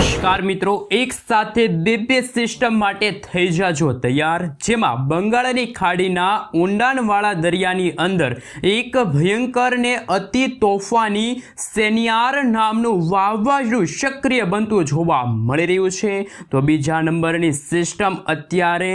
નમસ્કાર મિત્રો, એક સાથે બે સિસ્ટમ માટે થઈ જાજો તૈયાર, જેમાં બંગાળની ખાડીના ઊંડાણવાળા દરિયાની અંદર એક ભયંકર ને અતિ તોફાની સેનિયાર નામનું વાવાઝોડું સક્રિય બનતું જોવા મળી રહ્યું છે। તો બીજા નંબરની સિસ્ટમ અત્યારે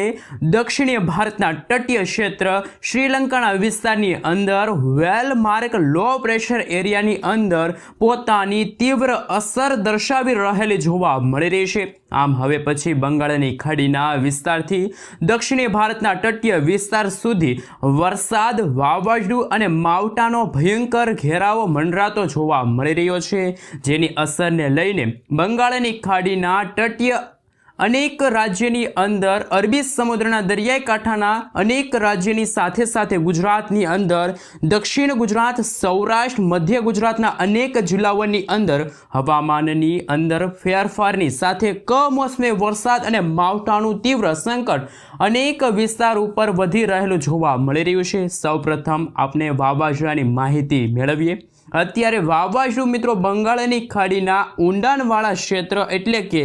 દક્ષિણીય ભારતના તટીય ક્ષેત્ર શ્રીલંકાના વિસ્તારની અંદર વેલમાર્ક લો પ્રેશર એરિયાની અંદર પોતાની તીવ્ર અસર દર્શાવી રહેલી જોવા મળી રહી છે। આમ હવે પછી બંગાળની ખાડીના વિસ્તારથી દક્ષિણી ભારતના તટીય વિસ્તાર સુધી વરસાદ, વાવાઝોડું અને માવઠાનો ભયંકર ઘેરાવો મંડરાતો જોવા મળી રહ્યો છે, જેની અસરને લઈને બંગાળની ખાડીના તટીય અનેક રાજ્યની અંદર અરબી સમુદ્રના દરિયાઈ કાંઠાના અનેક રાજ્યની સાથે સાથે ગુજરાતની અંદર દક્ષિણ ગુજરાત, સૌરાષ્ટ્ર, મધ્ય ગુજરાતના અનેક જિલ્લાઓની અંદર હવામાનની અંદર ફેરફારની સાથે કમોસમી વરસાદ અને માવઠાનું તીવ્ર સંકટ અનેક વિસ્તાર ઉપર વધી રહેલું જોવા મળી રહ્યું છે। સૌપ્રથમ આપણે વાવાઝોડાની માહિતી મેળવીએ। અત્યારે વાવાઝોડું મિત્રો બંગાળની ખાડીના ઊંડાણવાળા ક્ષેત્ર એટલે કે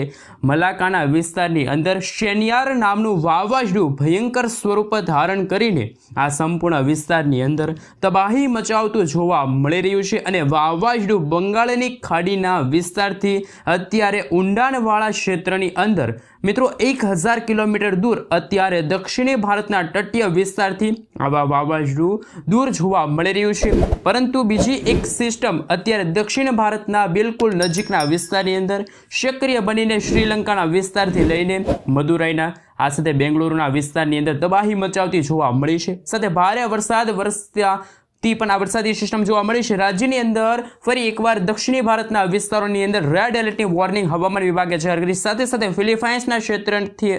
મલાકાના વિસ્તારની અંદર સેનિયાર નામનું વાવાઝોડું ભયંકર સ્વરૂપ ધારણ કરીને આ સંપૂર્ણ વિસ્તારની અંદર તબાહી મચાવતું જોવા મળી રહ્યું છે અને વાવાઝોડું બંગાળની ખાડીના વિસ્તારથી અત્યારે ઊંડાણવાળા ક્ષેત્રની અંદર મિત્રો 1000 કિલોમીટર દૂર અત્યારે દક્ષિણી ભારતના તટીય વિસ્તારથી આવા વાવાઝોડું દૂર જોવા મળી રહ્યું છે। પરંતુ બીજી એક સિસ્ટમ અત્યારે દક્ષિણ ભારતના બિલકુલ નજીકના વિસ્તારની અંદર સક્રિય બનીને શ્રીલંકાના વિસ્તારથી લઈને મદુરાઈના આ સાથે બેંગલુરુના વિસ્તારની અંદર તબાહી મચાવતી જોવા મળી છે। સાથે ભારે વરસાદ વરસતી પણ આ વરસાદી સિસ્ટમ જોવા મળી છે। રાજ્યની અંદર ફરી એકવાર દક્ષિણી ભારતના વિસ્તારોની અંદર રેડ એલર્ટની વોર્નિંગ હવામાન વિભાગે જાહેર કરી। સાથે સાથે ફિલિપાઇન્સના ક્ષેત્રથી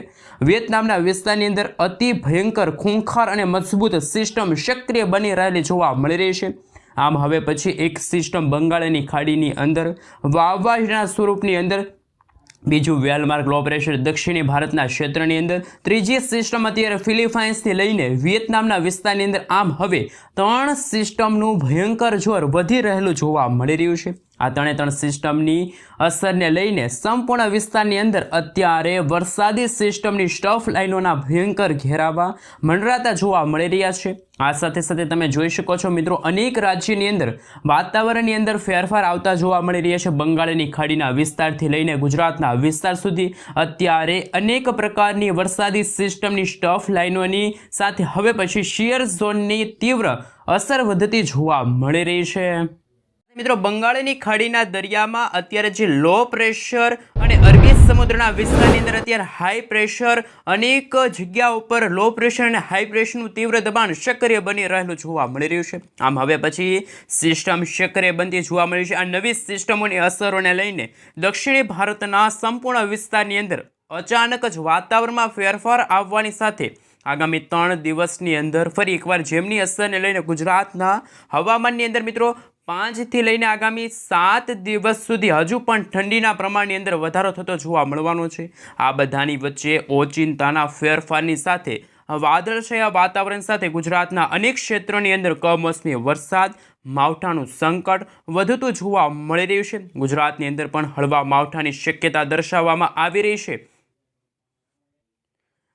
વિયેતનામના વિસ્તારની અંદર અતિ ભયંકર, ખૂંખાર અને મજબૂત સિસ્ટમ સક્રિય બની રહેલી જોવા મળી રહી છે। આમ હવે પછી એક સિસ્ટમ બંગાળની ખાડીની અંદર વાવાઝોડાના સ્વરૂપની અંદર, બીજું વેલમાર્ક લો પ્રેશર દક્ષિણી ભારતના ક્ષેત્રની અંદર, ત્રીજી સિસ્ટમ અત્યારે ફિલિપાઇન્સથી લઈને વિયેતનામના વિસ્તારની અંદર। આમ હવે 3 સિસ્ટમનું ભયંકર જોર વધી રહેલું જોવા મળી રહ્યું છે। આ ત્રણ સિસ્ટમની અસરને લઈને સંપૂર્ણ વિસ્તારની અંદર અત્યારે વરસાદી સિસ્ટમની સ્ટફ લાઇનોના ભયંકર ઘેરાવા મંડરાતા જોવા મળી રહ્યા છે। આ સાથે સાથે તમે જોઈ શકો છો મિત્રો, અનેક રાજ્યની અંદર વાતાવરણની અંદર ફેરફાર આવતા જોવા મળી રહ્યા છે। બંગાળની ખાડીના વિસ્તારથી લઈને ગુજરાતના વિસ્તાર સુધી અત્યારે અનેક પ્રકારની વરસાદી સિસ્ટમની સ્ટફ લાઇનોની સાથે હવે પછી શિયર ઝોનની તીવ્ર અસર વધતી જોવા મળી રહી છે। મિત્રો, બંગાળની ખાડીના દરિયામાં અત્યારે જે લો પ્રેશર અને અરબી સમુદ્રના વિસ્તારની અંદર અત્યારે હાઈ પ્રેશર, અનેક જગ્યા ઉપર લો પ્રેશર અને હાઈ પ્રેશરનું તીવ્ર દબાણ સક્રિય બની રહેલું જોવા મળી રહ્યું છે। આમ હવે પછી સિસ્ટમ સક્રિય બનતી જોવા મળી છે। આ નવી સિસ્ટમોની અસરોને લઈને દક્ષિણી ભારતના સંપૂર્ણ વિસ્તારની અંદર અચાનક જ વાતાવરણમાં ફેરફાર આવવાની સાથે આગામી 3 દિવસની અંદર ફરી એકવાર જેમની અસરને લઈને ગુજરાતના હવામાનની અંદર મિત્રો 5 થી લઈને આગામી 7 દિવસ સુધી હજુ પણ ઠંડીના પ્રમાણની અંદર વધારો થતો જોવા મળવાનો છે। આ બધાની વચ્ચે ઓચિંતાના ફેરફારની સાથે વાદળછાયા વાતાવરણ સાથે ગુજરાતના અનેક ક્ષેત્રોની અંદર કમોસમી વરસાદ, માવઠાનું સંકટ વધતું જોવા મળી રહ્યું છે। ગુજરાતની અંદર પણ હળવા માવઠાની શક્યતા દર્શાવવામાં આવી રહી છે।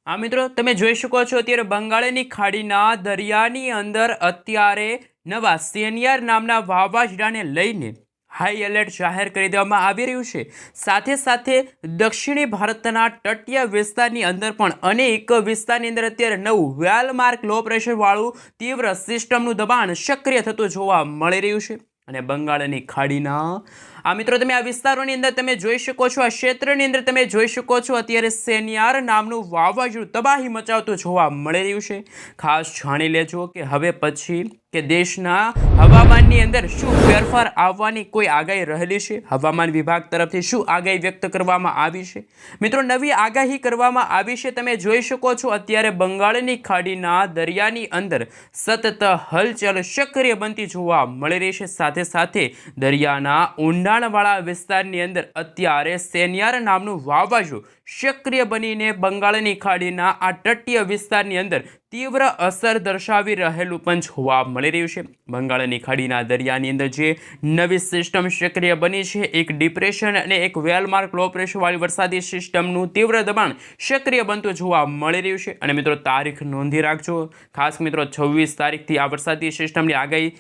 આ મિત્રો તમે જોઈ શકો છો અત્યારે બંગાળની ખાડીના દરિયાની અંદર અત્યારે નવા સેનિયાર નામના વાવાઝોડાને લઈને હાઈ એલર્ટ જાહેર કરી દેવામાં આવી રહ્યું છે। સાથે સાથે દક્ષિણી ભારતના તટીય વિસ્તારની અંદર પણ અનેક વિસ્તારની અંદર અત્યારે નવું વેલમાર્ક લો પ્રેશરવાળું તીવ્ર સિસ્ટમનું દબાણ સક્રિય થતું જોવા મળી રહ્યું છે। અને બંગાળની ખાડીના આ મિત્રો તમે આ વિસ્તારોની અંદર તમે જોઈ શકો છો, આ ક્ષેત્રની અંદર તમે જોઈ શકો છો અત્યારે સેનિયાર નામનું વાવાઝોડું તબાહી મચાવતું જોવા મળી રહ્યું છે। ખાસ જાણી લેજો કે હવે પછી કે દેશના હવામાનની અંદર શું ફેરફાર આવવાની કોઈ આગાહી રહેલી છે, હવામાન વિભાગ તરફથી શું આગાહી વ્યક્ત કરવામાં આવી છે। મિત્રો, નવી આગાહી કરવામાં આવી છે। તમે જોઈ શકો છો અત્યારે બંગાળની ખાડીના દરિયાની અંદર સતત હલચલ સક્રિય બનતી જોવા મળી રહી છે। સાથે સાથે દરિયાના ઊંડાણવાળા વિસ્તારની અંદર અત્યારે સેનિયાર નામનું વાવાઝોડું સક્રિય બનીને બંગાળની ખાડીના આ તટીય વિસ્તારની અંદર તીવ્ર અસર દર્શાવી રહેલું પણ જોવા મળી રહ્યું છે. બંગાળની ખાડીના દરિયાની અંદર જે નવી સિસ્ટમ સક્રિય બની છે, એક ડિપ્રેશન અને એક વેલમાર્ક લો પ્રેશરવાળી વરસાદી સિસ્ટમનું તીવ્ર દબાણ સક્રિય બનતું જોવા મળી રહ્યું છે. અને મિત્રો તારીખ નોંધી રાખજો, ખાસ મિત્રો 26 તારીખથી આ વરસાદી સિસ્ટમની આગાહી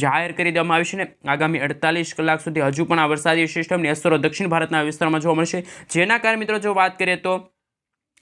જાહેર કરી દેવામાં આવી છે ને આગામી 48 કલાક સુધી હજુ પણ આ વરસાદી સિસ્ટમની અસરો દક્ષિણ ભારતના વિસ્તારમાં જોવા મળશે. જેના કારણે મિત્રો જો વાત કરીએ તો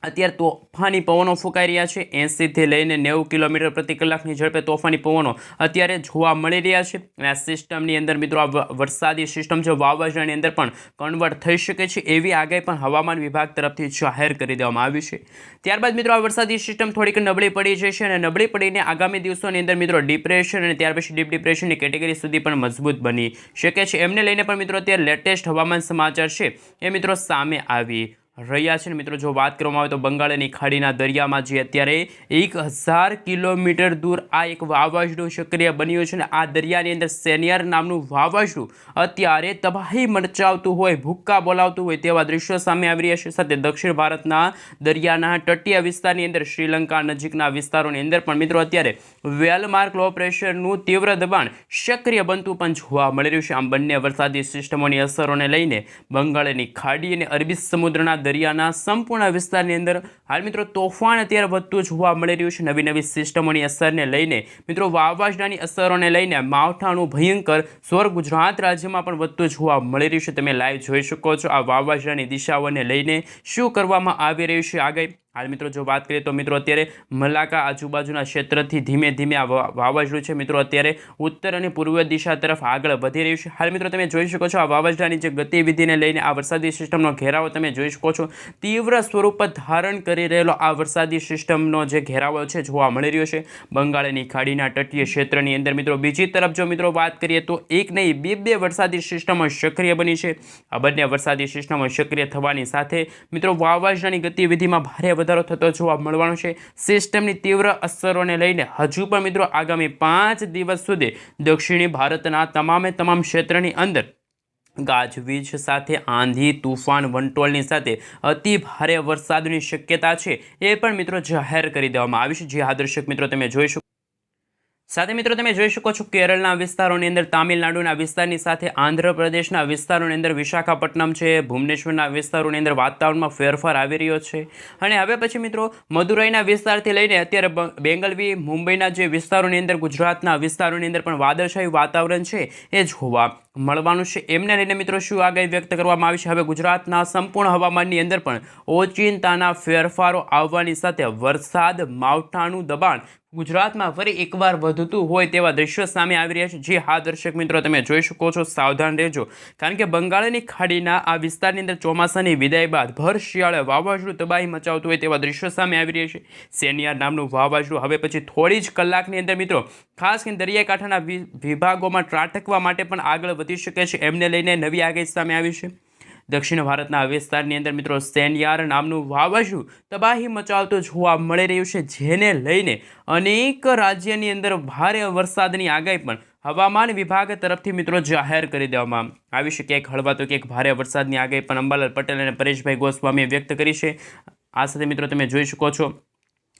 અત્યારે તોફાની પવનો ફૂંકાઈ રહ્યા છે. 80થી લઈને 90 કિલોમીટર પ્રતિ કલાકની ઝડપે તોફાની પવનો અત્યારે જોવા મળી રહ્યા છે. અને આ સિસ્ટમની અંદર મિત્રો આ વરસાદી સિસ્ટમ છે વાવાઝોડાની અંદર પણ કન્વર્ટ થઈ શકે છે એવી આગાહી પણ હવામાન વિભાગ તરફથી જાહેર કરી દેવામાં આવી છે. ત્યારબાદ મિત્રો આ વરસાદી સિસ્ટમ થોડીક નબળી પડી જશે અને નબળી પડીને આગામી દિવસોની અંદર મિત્રો ડિપ્રેશન અને ત્યાર પછી ડીપ ડિપ્રેશનની કેટેગરી સુધી પણ મજબૂત બની શકે છે. એમને લઈને પણ મિત્રો અત્યારે લેટેસ્ટ હવામાન સમાચાર છે એ મિત્રો સામે આવી રહ્યા છે. મિત્રો જો વાત કરવામાં આવે તો બંગાળની ખાડીના દરિયામાં જે અત્યારે 1000 કિલોમીટર દૂર આ એક વાવાઝોડું સક્રિય બન્યું છે. અને આ દરિયાની અંદર સેનિયર નામનું વાવાઝોડું અત્યારે તબાહી મચાવતું હોય, ભૂક્કા બોલાવતું હોય તેવા દ્રશ્યો સામે આવી રહ્યા છે. સાથે દક્ષિણ ભારતના દરિયાના તટીય વિસ્તારની અંદર શ્રીલંકા નજીકના વિસ્તારોની અંદર પણ મિત્રો અત્યારે વેલમાર્ક લો પ્રેશરનું તીવ્ર દબાણ સક્રિય બનતું પણ જોવા મળી રહ્યું છે. આમ બંને વરસાદી સિસ્ટમોની અસરોને લઈને બંગાળની ખાડી અને અરબી સમુદ્રના દરિયાના સંપૂર્ણ વિસ્તારની અંદર હાલ મિત્રો તોફાન અત્યારે વધતું જોવા મળી રહ્યું છે. નવી નવી સિસ્ટમોની અસરને લઈને મિત્રો વાવાઝોડાની અસરોને લઈને માવઠાનું ભયંકર સ્વર ગુજરાત રાજ્યમાં પણ વધતું જોવા મળી રહ્યું છે. તમે લાઈવ જોઈ શકો છો આ વાવાઝોડાની દિશાઓને લઈને શું કરવામાં આવી રહ્યું છે આગાહી. હાલ મિત્રો જો વાત કરીએ તો મિત્રો અત્યારે મલાકા આજુબાજુના ક્ષેત્રથી ધીમે ધીમે આ વાવાઝોડું છે મિત્રો અત્યારે ઉત્તર અને પૂર્વ દિશા તરફ આગળ વધી રહ્યું છે. હાલ મિત્રો તમે જોઈ શકો છો આ વાવાઝોડાની જે ગતિવિધિને લઈને આ વરસાદી સિસ્ટમનો ઘેરાવો તમે જોઈ શકો છો. તીવ્ર સ્વરૂપ ધારણ કરી રહેલો આ વરસાદી સિસ્ટમનો જે ઘેરાવો છે જોવા મળી રહ્યો છે બંગાળની ખાડીના તટીય ક્ષેત્રની અંદર. મિત્રો બીજી તરફ જો મિત્રો વાત કરીએ તો એક નહીં બે વરસાદી સિસ્ટમો સક્રિય બની છે. આ બંને વરસાદી સિસ્ટમો સક્રિય થવાની સાથે મિત્રો વાવાઝોડાની ગતિવિધિમાં ભારે વધારો થતો જોવા મળવાનો છે. સિસ્ટમની તીવ્ર અસરોને લઈને હજુ પણ મિત્રો આગામી 5 દિવસ સુધી દક્ષિણી ભારતના તમામ ક્ષેત્રની અંદર ગાજવીજ સાથે આંધી, તુફાન, વંટોળની સાથે અતિ ભારે વરસાદની શક્યતા છે એ પણ મિત્રો જાહેર કરી દેવામાં આવી છે. જે આ દર્શક મિત્રો તમે જોઈ શકો. સાથે મિત્રો તમે જોઈ શકો છો કેરળના વિસ્તારોની અંદર, તામિલનાડુના વિસ્તારની સાથે આંધ્રપ્રદેશના વિસ્તારોની અંદર, વિશાખાપટ્ટનમ છે, ભુવનેશ્વરના વિસ્તારોની અંદર વાતાવરણમાં ફેરફાર આવી રહ્યો છે. અને હવે પછી મિત્રો મદુરાઈના વિસ્તારથી લઈને અત્યારે બેંગલવી, મુંબઈના જે વિસ્તારોની અંદર, ગુજરાતના વિસ્તારોની અંદર પણ વાદળછાયું વાતાવરણ છે એ જોવા મળવાનું છે. એમને લઈને મિત્રો શું આગાહી વ્યક્ત કરવામાં આવી છે? હવે ગુજરાતના સંપૂર્ણ હવામાનની અંદર પણ ઓચિંતાના ફેરફારો આવવાની સાથે વરસાદ, માવઠાનું દબાણ ગુજરાતમાં ફરી એકવાર વધતું હોય તેવા દ્રશ્યો સામે આવી રહ્યા છે. જે હા દર્શક મિત્રો તમે જોઈ શકો છો, સાવધાન રહેજો, કારણ કે બંગાળની ખાડીના આ વિસ્તારની અંદર ચોમાસાની વિદાય બાદ ભર શિયાળે વાવાઝોડું તબાહી મચાવતું હોય તેવા દ્રશ્યો સામે આવી રહ્યા છે. સેનિયાર નામનું વાવાઝોડું હવે પછી થોડી જ કલાકની અંદર મિત્રો ખાસ કરીને દરિયાકાંઠાના વિભાગોમાં ત્રાટકવા માટે પણ આગળ વધી શકે છે. એમને લઈને નવી આગાહી સામે આવી છે. દક્ષિણ ભારતના વિસ્તારની અંદર મિત્રો સેનિયાર નામનું વાવાઝોડું તબાહી મચાવતું જોવા મળી રહ્યું છે. જેને લઈને અનેક રાજ્યની અંદર ભારે વરસાદની આગાહી પણ હવામાન વિભાગ તરફથી મિત્રો જાહેર કરી દેવામાં આવી છે. ક્યાંક હળવા તો ક્યાંક ભારે વરસાદની આગાહી પણ અંબાલાલ પટેલ અને પરેશભાઈ ગોસ્વામીએ વ્યક્ત કરી છે. આ સાથે મિત્રો તમે જોઈ શકો છો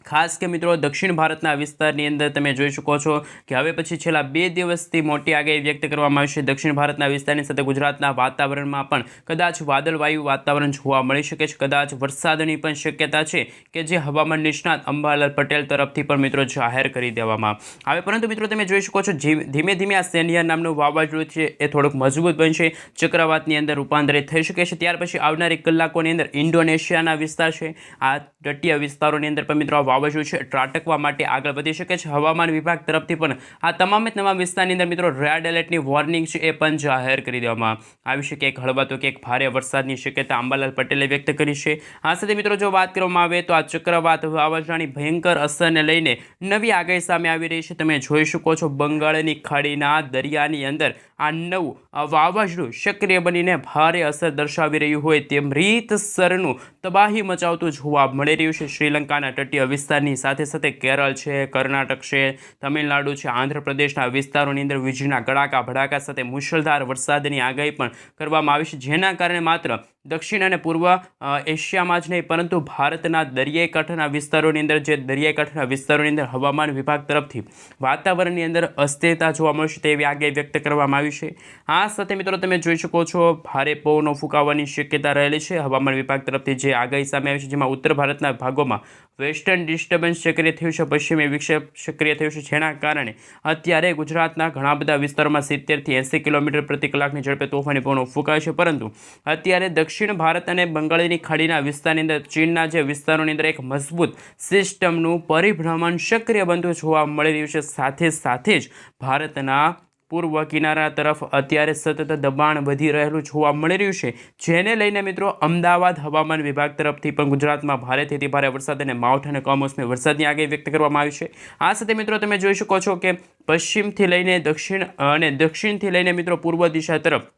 ખાસ કે મિત્રો દક્ષિણ ભારતના વિસ્તારની અંદર તમે જોઈ શકો છો કે હવે પછી છેલ્લા 2 દિવસથી મોટી આગાહી વ્યક્ત કરવામાં આવી છે. દક્ષિણ ભારતના વિસ્તારની સાથે ગુજરાતના વાતાવરણમાં પણ કદાચ વાદળવાયુ વાતાવરણ જોવા મળી શકે છે. કદાચ વરસાદની પણ શક્યતા છે કે જે હવામાન નિષ્ણાત અંબાલાલ પટેલ તરફથી પણ મિત્રો જાહેર કરી દેવામાં આવે. પરંતુ મિત્રો તમે જોઈ શકો છો ધીમે ધીમે આ સેનિયાર નામનું વાવાઝોડું છે એ થોડુંક મજબૂત બનશે, ચક્રવાતની અંદર રૂપાંતરિત થઈ શકે છે. ત્યાર પછી આવનારી કલાકોની અંદર ઇન્ડોનેશિયાના વિસ્તાર છે, આ તટીય વિસ્તારોની અંદર પણ મિત્રો વાવાઝોડું છે ત્રાટકવા માટે આગળ વધી શકે છે. હવામાન વિભાગ તરફથી પણ આ તમામ વિસ્તારની અંદર મિત્રો રેડ એલર્ટની વોર્નિંગ છે એ પણ જાહેર કરી દેવામાં આવી છે. ક્યાંક હળવા તો ક્યાંક ભારે વરસાદની શક્યતા અંબાલાલ પટેલે વ્યક્ત કરી છે. આ સાથે મિત્રો જો વાત કરવામાં આવે તો આ ચક્રવાત વાવાઝોડાની ભયંકર અસરને લઈને નવી આગાહી સામે આવી રહી છે. તમે જોઈ શકો છો બંગાળની ખાડીના દરિયાની અંદર આ નવું વાવાઝોડું સક્રિય બનીને ભારે અસર દર્શાવી રહ્યું હોય તેમ રીતસરનું તબાહી મચાવતું જોવા મળી રહ્યું છે. શ્રીલંકાના તટીય વિસ્તારની સાથે સાથે કેરળ છે, કર્ણાટક છે, તમિલનાડુ છે, આંધ્રપ્રદેશના વિસ્તારોની અંદર વીજળીના કડાકા ભડાકા સાથે મુશળધાર વરસાદની આગાહી પણ કરવામાં આવી છે. જેના કારણે માત્ર દક્ષિણ અને પૂર્વ એશિયામાં જ નહીં પરંતુ ભારતના દરિયાઈ કાંઠાના વિસ્તારોની અંદર જે દરિયાઈ કાંઠાના વિસ્તારોની અંદર હવામાન વિભાગ તરફથી વાતાવરણની અંદર અસ્થિરતા જોવા મળશે તેવી આગાહી વ્યક્ત કરવામાં આવી છે। આ સાથે મિત્રો તમે જોઈ શકો છો ભારે પવનો ફૂંકાવાની શક્યતા રહેલી છે હવામાન વિભાગ તરફથી જે આગાહી સામે આવી છે, જેમાં ઉત્તર ભારતના ભાગોમાં વેસ્ટર્ન ડિસ્ટર્બન્સ સક્રિય થયું છે, પશ્ચિમી વિક્ષેપ સક્રિય થયું છે, જેના કારણે અત્યારે ગુજરાતના ઘણા બધા વિસ્તારોમાં 70થી 80 કિલોમીટર પ્રતિ કલાકની ઝડપે તોફાની પવનો ફૂંકાય છે। પરંતુ અત્યારે દક્ષિણ ભારત અને બંગાળની ખાડીના વિસ્તારની અંદર ચીનના જે વિસ્તારોની અંદર એક મજબૂત સિસ્ટમનું પરિભ્રમણ સક્રિય બનતું જોવા મળી રહ્યું છે। સાથે સાથે જ ભારતના પૂર્વ કિનારા તરફ અત્યારે સતત દબાણ વધી રહેલું જોવા મળી રહ્યું છે, જેને લઈને મિત્રો અમદાવાદ હવામાન વિભાગ તરફથી પણ ગુજરાતમાં ભારેથી અતિ ભારે વરસાદ અને માવઠા અને કમોસમી વરસાદની આગાહી વ્યક્ત કરવામાં આવી છે। આ સાથે મિત્રો તમે જોઈ શકો છો કે પશ્ચિમથી લઈને દક્ષિણ અને દક્ષિણથી લઈને મિત્રો પૂર્વ દિશા તરફ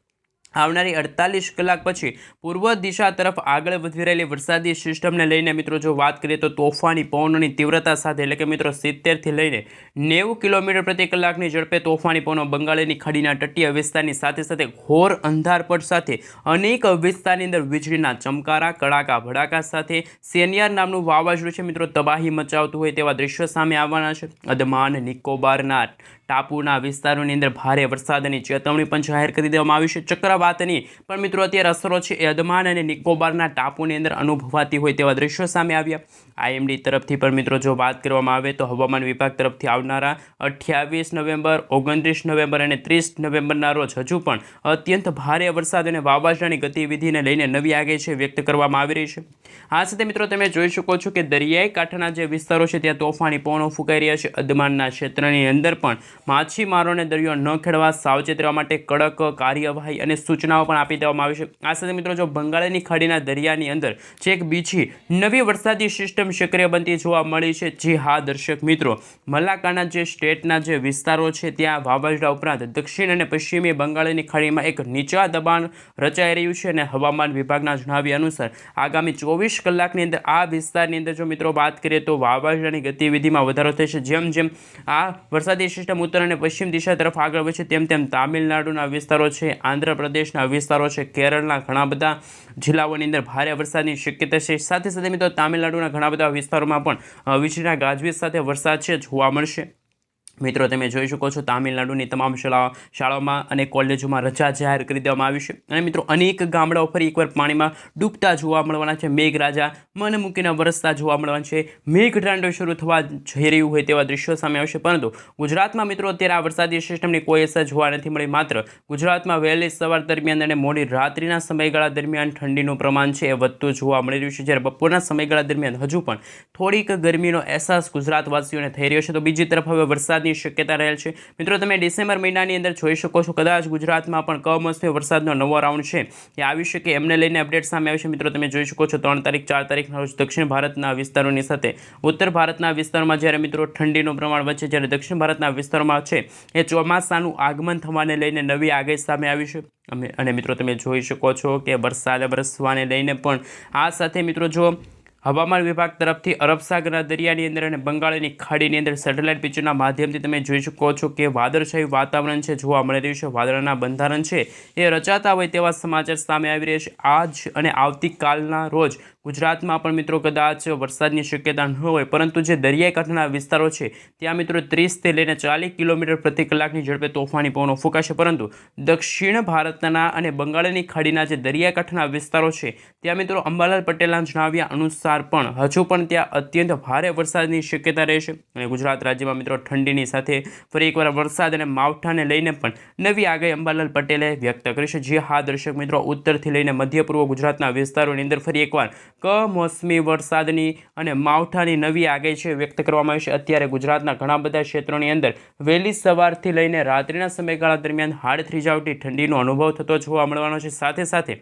આવનારી 48 કલાક પછી પૂર્વ દિશા તરફ આગળ વધી રહેલી વરસાદી સિસ્ટમને લઈને મિત્રો જો વાત કરીએ તો તોફાની પવનોની તીવ્રતા સાથે એટલે કે મિત્રો 70થી લઈને 90 કિલોમીટર પ્રતિ કલાકની ઝડપે તોફાની પવનો બંગાળની ખાડીના તટીય વિસ્તારની સાથે સાથે ઘોર અંધારપટ સાથે અનેક વિસ્તારની અંદર વીજળીના ચમકારા કડાકા ભડાકા સાથે સેનિયાર નામનું વાવાઝોડું છે મિત્રો તબાહી મચાવતું હોય તેવા દ્રશ્યો સામે આવવાના છે। અંદમાન નિકોબારના ટાપુના વિસ્તારોની અંદર ભારે વરસાદની ચેતવણી પણ જાહેર કરી દેવામાં આવી છે। ચક્રવાતની પણ મિત્રો અત્યારે અસરો છે એ અંદમાન અને નિકોબારના ટાપુની અંદર અનુભવાતી હોય તેવા દ્રશ્યો સામે આવ્યા। આઈએમડી તરફથી પણ મિત્રો જો વાત કરવામાં આવે તો હવામાન વિભાગ તરફથી આવનારા 28 નવેમ્બર 29 નવેમ્બર અને 30 નવેમ્બરના રોજ હજુ પણ અત્યંત ભારે વરસાદ અને વાવાઝોડાની ગતિવિધિને લઈને નવી આગાહી છે વ્યક્ત કરવામાં આવી રહી છે। આ સાથે મિત્રો તમે જોઈ શકો છો કે દરિયાઈ કાંઠાના જે વિસ્તારો છે ત્યાં તોફાની પવનો ફૂંકાઈ રહ્યા છે। અંદમાનના ક્ષેત્રની અંદર પણ માછીમારોને દરિયો ન ખેડવા સાવચેત રહેવા માટે કડક કાર્યવાહી અને સૂચનાઓ પણ આપી દેવામાં આવી છે। આ સાથે મિત્રો જો બંગાળની ખાડીના દરિયાની અંદર જે એક બીજી નવી વરસાદી સિસ્ટમ સક્રિય બનતી જોવા મળી છે। જી હા દર્શક મિત્રો, મલાકાના જે સ્ટેટના જે વિસ્તારો છે ત્યાં વાવાઝોડા ઉપરાંત દક્ષિણ અને પશ્ચિમી બંગાળની ખાડીમાં એક નીચા દબાણ રચાઈ રહ્યું છે અને હવામાન વિભાગના જણાવ્યા અનુસાર આગામી 24 કલાકની અંદર આ વિસ્તારની અંદર જો મિત્રો વાત કરીએ તો વાવાઝોડાની ગતિવિધિમાં વધારો થશે। જેમ જેમ આ વરસાદી સિસ્ટમ ઉત્તર અને પશ્ચિમ દિશા તરફ આગળ વધશે તેમ તેમ તામિલનાડુના વિસ્તારો છે, આંધ્રપ્રદેશના વિસ્તારો છે, કેરળના ઘણા બધા જિલ્લાઓની અંદર ભારે વરસાદની શક્યતા છે। સાથે સાથે મિત્રો તામિલનાડુના ઘણા બધા વિસ્તારોમાં પણ વીજળીના ગાજવીજ સાથે વરસાદ છે જોવા મળશે। મિત્રો તમે જોઈ શકો છો તામિલનાડુની તમામ શાળાઓમાં અને કોલેજોમાં રજા જાહેર કરી દેવામાં આવી છે અને મિત્રો અનેક ગામડાઓ ફરી એકવાર પાણીમાં ડૂબતા જોવા મળવાના છે। મેઘરાજા મન મૂકીને વરસતા જોવા મળવાના છે। મેઘરાંડો શરૂ થવા જઈ રહ્યું હોય તેવા દ્રશ્યો સામે આવશે। પરંતુ ગુજરાતમાં મિત્રો અત્યારે આ વરસાદી સિસ્ટમની કોઈ અસર જોવા નથી મળી। માત્ર ગુજરાતમાં વહેલી સવાર દરમિયાન અને મોડી રાત્રિના સમયગાળા દરમિયાન ઠંડીનું પ્રમાણ છે એ વધતું જોવા મળી રહ્યું છે, જ્યારે બપોરના સમયગાળા દરમિયાન હજુ પણ થોડીક ગરમીનો અહેસાસ ગુજરાતવાસીઓને થઈ રહ્યો છે। તો બીજી તરફ હવે વરસાદ શક્યતા રહેલ છે। મિત્રો તમે ડિસેમ્બર મહિનાની અંદર જોઈ શકો છો કદાચ ગુજરાતમાં પણ કમોસમી વરસાદનો નવો રાઉન્ડ છે એ આવી શકે, એમને લઈને અપડેટ સામે આવશે। મિત્રો તમે જોઈ શકો છો 3 તારીખ 4 તારીખના રોજ દક્ષિણ ભારતના વિસ્તારોની સાથે ઉત્તર ભારતના વિસ્તારોમાં જ્યારે મિત્રો ઠંડીનું પ્રમાણ વધશે, જ્યારે દક્ષિણ ભારતના વિસ્તારોમાં છે એ ચોમાસાનું આગમન થવાને લઈને નવી આગાહી સામે આવી છે। અને મિત્રો તમે જોઈ શકો છો કે વરસાદ વરસવાને લઈને પણ આ સાથે મિત્રો જો હવામાન વિભાગ તરફથી અરબ સાગરના દરિયાની અંદર અને બંગાળની ખાડીની અંદર સેટેલાઇટ પિક્ચરના માધ્યમથી તમે જોઈ શકો છો કે વાદળછાયું વાતાવરણ છે જોવા મળી રહ્યું છે। વાદળના બંધારણ છે એ રચાતા હોય તેવા સમાચાર સામે આવી રહ્યા છે। આજ અને આવતીકાલના રોજ ગુજરાતમાં પણ મિત્રો કદાચ વરસાદની શક્યતા ન હોય, પરંતુ જે દરિયાઈ કાંઠાના વિસ્તારો છે ત્યાં મિત્રો 30થી લઈને 40 કિલોમીટર પ્રતિ કલાકની ઝડપે તોફાની પવનો ફૂંકાશે। પરંતુ દક્ષિણ ભારતના અને બંગાળની ખાડીના જે દરિયાઈ કાંઠાના વિસ્તારો છે ત્યાં મિત્રો અંબાલાલ પટેલના જણાવ્યા અનુસાર પણ હજુ પણ ત્યાં અત્યંત ભારે વરસાદની શક્યતા રહેશે અને ગુજરાત રાજ્યમાં મિત્રો ઠંડીની સાથે ફરી એકવાર વરસાદ અને માવઠાને લઈને પણ નવી આગાહી અંબાલાલ પટેલે વ્યક્ત કરી છે। જે હા દર્શક મિત્રો, ઉત્તરથી લઈને મધ્ય પૂર્વ ગુજરાતના વિસ્તારોની અંદર ફરી એકવાર કમોસમી વરસાદની અને માવઠાની નવી આગાહી છે વ્યક્ત કરવામાં આવી છે। અત્યારે ગુજરાતના ઘણા બધા ક્ષેત્રોની અંદર વહેલી સવારથી લઈને રાત્રિના સમયગાળા દરમિયાન હાડ થીજાવતી ઠંડીનો અનુભવ થતો જોવા મળવાનો છે। સાથે સાથે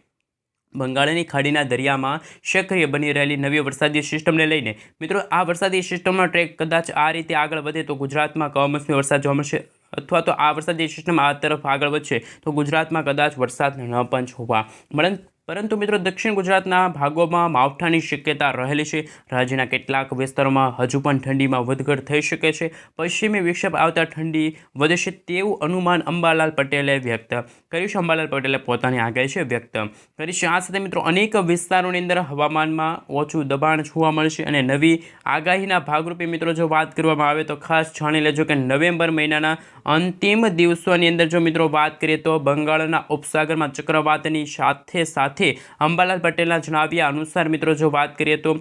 બંગાળની ખાડીના દરિયામાં સક્રિય બની રહેલી નવી વરસાદી સિસ્ટમને લઈને મિત્રો આ વરસાદી સિસ્ટમનો ટ્રેક કદાચ આ રીતે આગળ વધે તો ગુજરાતમાં કમોસમી વરસાદ જોવા મળશે, અથવા તો આ વરસાદી સિસ્ટમ આ તરફ આગળ વધશે તો ગુજરાતમાં કદાચ વરસાદ ન પણ જોવા મળે। પરંતુ મિત્રો દક્ષિણ ગુજરાતના ભાગોમાં માવઠાની શક્યતા રહેલી છે. રાજ્યના કેટલાક વિસ્તારોમાં હજુ પણ ઠંડીમાં વધઘટ થઈ શકે છે. પશ્ચિમી વિક્ષેપ આવતા ઠંડી વધશે તેવું અનુમાન અંબાલાલ પટેલે વ્યક્ત કર્યું છે. અંબાલાલ પટેલે પોતાની આગાહી છે વ્યક્ત કરી છે. આ સાથે મિત્રો અનેક વિસ્તારોની અંદર હવામાનમાં ઓછું દબાણ જોવા મળશે અને નવી આગાહીના ભાગરૂપે મિત્રો જો વાત કરવામાં આવે તો ખાસ જાણી લેજો કે નવેમ્બર મહિનાના અંતિમ દિવસોની અંદર જો મિત્રો વાત કરીએ તો બંગાળના ઉપસાગરમાં ચક્રવાતની સાથે અંબાલાલ પટેલના જણાવ્યા અનુસાર મિત્રો જો વાત કરીએ તો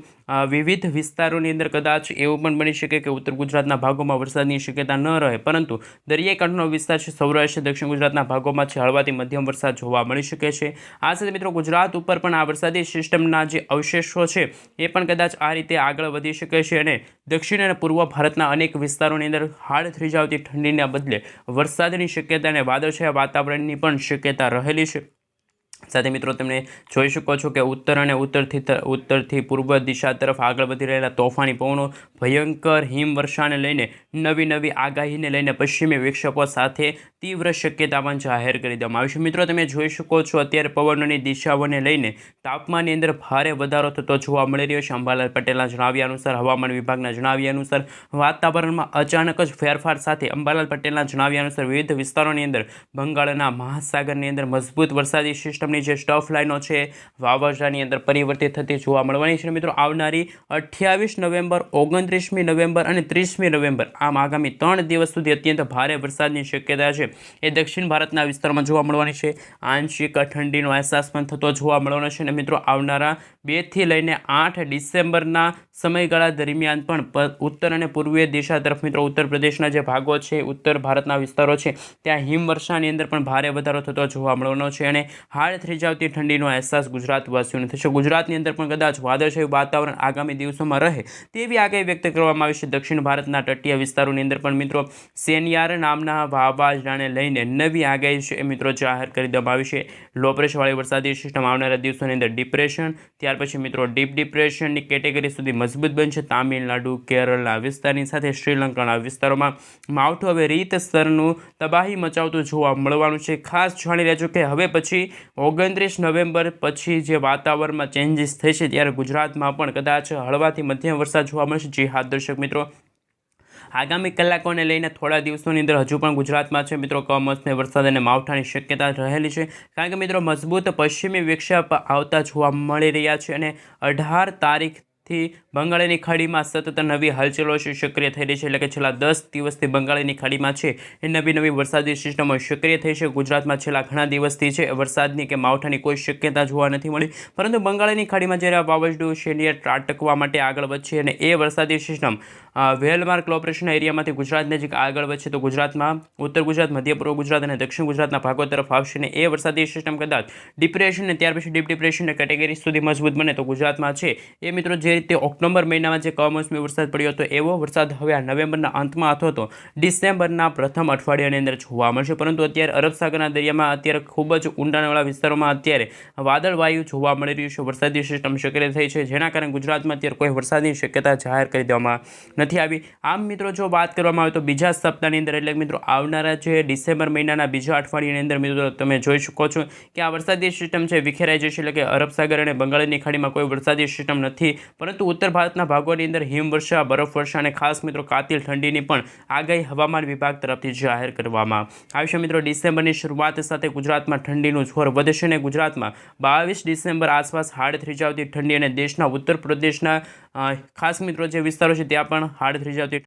વિવિધ વિસ્તારોની અંદર કદાચ એવું પણ બની શકે કે ઉત્તર ગુજરાતના ભાગોમાં વરસાદની શક્યતા ન રહે, પરંતુ દરિયાઈ કાંઠાનો વિસ્તાર છે, સૌરાષ્ટ્ર દક્ષિણ ગુજરાતના ભાગોમાં છે હળવાથી મધ્યમ વરસાદ જોવા મળી શકે છે. આ સાથે મિત્રો ગુજરાત ઉપર પણ આ વરસાદી સિસ્ટમના જે અવશેષો છે એ પણ કદાચ આ રીતે આગળ વધી શકે છે અને દક્ષિણ અને પૂર્વ ભારતના અનેક વિસ્તારોની અંદર હાડ થઈ જતી ઠંડીના બદલે વરસાદની શક્યતા અને વાદળછાયા વાતાવરણની પણ શક્યતા રહેલી છે. સાથે મિત્રો તમે જોઈ શકો છો કે ઉત્તર અને ઉત્તરથી પૂર્વ દિશા તરફ આગળ વધી રહેલા તોફાની પવનો ભયંકર હિમવર્ષાને લઈને નવી આગાહીને લઈને પશ્ચિમી વિક્ષેપો સાથે તીવ્ર શક્યતા પણ જાહેર કરી દેવામાં આવી છે. મિત્રો તમે જોઈ શકો છો અત્યારે પવનોની દિશાઓને લઈને તાપમાનની અંદર ભારે વધારો થતો જોવા મળી રહ્યો છે. અંબાલાલ પટેલના જણાવ્યા અનુસાર, હવામાન વિભાગના જણાવ્યા અનુસાર વાતાવરણમાં અચાનક જ ફેરફાર સાથે અંબાલાલ પટેલના જણાવ્યા અનુસાર વિવિધ વિસ્તારોની અંદર બંગાળના મહાસાગરની અંદર મજબૂત વરસાદી સિસ્ટમની જે સ્ટફ લાઇનો છે વાવાઝોડાની અંદર પરિવર્તિત થતી જોવા મળવાની છે. મિત્રો આવનારી 28 નવેમ્બર, 29મી નવેમ્બર અને 30મી નવેમ્બર આમ આગામી 3 દિવસ સુધી અત્યંત ભારે વરસાદની શક્યતા છે એ દક્ષિણ ભારતના વિસ્તારમાં જોવા મળવાની છે. આંશિક ઠંડીનો અહેસાસ પણ થતો જોવા મળવાનો છે અને મિત્રો આવનારા 2 થી લઈને 8 ડિસેમ્બરના સમયગાળા દરમિયાન પણ ઉત્તર અને પૂર્વીય દિશા તરફ મિત્રો ઉત્તર પ્રદેશના જે ભાગો છે, ઉત્તર ભારતના વિસ્તારો છે, ત્યાં હિમવર્ષાની અંદર પણ ભારે વધારો થતો જોવા મળવાનો છે અને હાડ થઈ જતી ઠંડીનો અહેસાસ ગુજરાતવાસીઓને થશે. ગુજરાતની અંદર પણ કદાચ વાદળછાયું વાતાવરણ આગામી દિવસોમાં રહે તેવી આગાહી વ્યક્ત કરવામાં આવી છે. દક્ષિણ ભારતના તટીય વિસ્તારોની અંદર પણ મિત્રો સેનિયાર નામના વાવાઝોડાને લઈને નવી આગાહી છે એ મિત્રો જાહેર કરી દેવામાં આવી છે. લો પ્રેશરવાળી વરસાદી સિસ્ટમ આવનારા દિવસોની અંદર ડિપ્રેશન, ત્યાર પછી મિત્રો ડીપ ડિપ્રેશનની કેટેગરી સુધી મજબૂત બનશે. તામિલનાડુ, કેરળના વિસ્તારની સાથે શ્રીલંકાના વિસ્તારોમાં માવઠું હવે રીત સ્તરનું તબાહી મચાવતું જોવા મળવાનું છે. ખાસ જાણી લેજો કે હવે પછી 29 નવેમ્બર પછી જે વાતાવરણમાં ચેન્જીસ થશે ત્યારે ગુજરાતમાં પણ કદાચ હળવાથી મધ્યમ વરસાદ જોવા મળશે. જી હા દર્શક મિત્રો, આગામી કલાકોને લઈને થોડા દિવસોની અંદર હજુ પણ ગુજરાતમાં છે મિત્રો કમોસમી વરસાદ અને માવઠાની શક્યતા રહેલી છે, કારણ કે મિત્રો મજબૂત પશ્ચિમી વિક્ષેપ આવતા જોવા મળી રહ્યા છે અને 18 તારીખથી બંગાળની ખાડીમાં સતત નવી હલચલો સક્રિય થઈ રહી છે. એટલે કે છેલ્લા 10 દિવસથી બંગાળની ખાડીમાં છે એ નવી વરસાદી સિસ્ટમો સક્રિય થઈ છે. ગુજરાતમાં છેલ્લા ઘણા દિવસથી છે વરસાદની કે માવઠાની કોઈ શક્યતા જોવા નથી મળી, પરંતુ બંગાળની ખાડીમાં જ્યારે વાવાઝોડું શેનિયર ત્રાટકવા માટે આગળ વધશે અને એ વરસાદી સિસ્ટમ વેલમાર્ક ઓપરેશન એરિયામાંથી ગુજરાત નજીક આગળ વધશે તો ગુજરાતમાં ઉત્તર ગુજરાત, મધ્ય પૂર્વ ગુજરાત અને દક્ષિણ ગુજરાતના ભાગો તરફ આવશે અને એ વરસાદી સિસ્ટમ કદાચ ડિપ્રેશન અને ત્યાર પછી ડીપ ડિપ્રેશનની કેટેગરી સુધી મજબૂત બને તો ગુજરાતમાં છે એ મિત્રો જે રીતે ઓક્ટોબર મહિનામાં જે કમોસમી વરસાદ પડ્યો હતો એવો વરસાદ હવે આ નવેમ્બરના અંતમાં અથવા તો ડિસેમ્બરના પ્રથમ અઠવાડિયાની અંદર જોવા મળશે. પરંતુ અત્યારે અરબ સાગરના દરિયામાં અત્યારે ખૂબ જ ઊંડાણવાળા વિસ્તારોમાં અત્યારે વાદળવાયુ જોવા મળી રહ્યું છે. વરસાદી સિસ્ટમ સક્રિય થઈ છે જેના કારણે ગુજરાતમાં અત્યારે કોઈ વરસાદની શક્યતા જાહેર કરી દેવામાં નથી આવી. આમ મિત્રો જો વાત કરવામાં આવે તો બીજા સપ્તાહની અંદર એટલે મિત્રો આવનારા જે ડિસેમ્બર મહિનાના બીજા અઠવાડિયાની અંદર મિત્રો તમે જોઈ શકો છો કે આ વરસાદી સિસ્ટમ છે વિખેરાઈ જશે. એટલે કે અરબ સાગર અને બંગાળની ખાડીમાં કોઈ વરસાદી સિસ્ટમ નથી, પરંતુ ઉત્તર ભારતના ભાગોની અંદર હિમવર્ષા, બરફવર્ષા અને ખાસ મિત્રો કાતિલ ઠંડીની પણ આગાહી હવામાન વિભાગ તરફથી જાહેર કરવામાં આવશે. મિત્રો ડિસેમ્બરની શરૂઆત સાથે ગુજરાતમાં ઠંડીનું જોર વધશે અને ગુજરાતમાં 22 ડિસેમ્બર આસપાસ હાડ થઈ જતી ઠંડી અને દેશના ઉત્તર પ્રદેશના ખાસ મિત્રો જે વિસ્તારો છે ત્યાં પણ હાડ થઈ જતી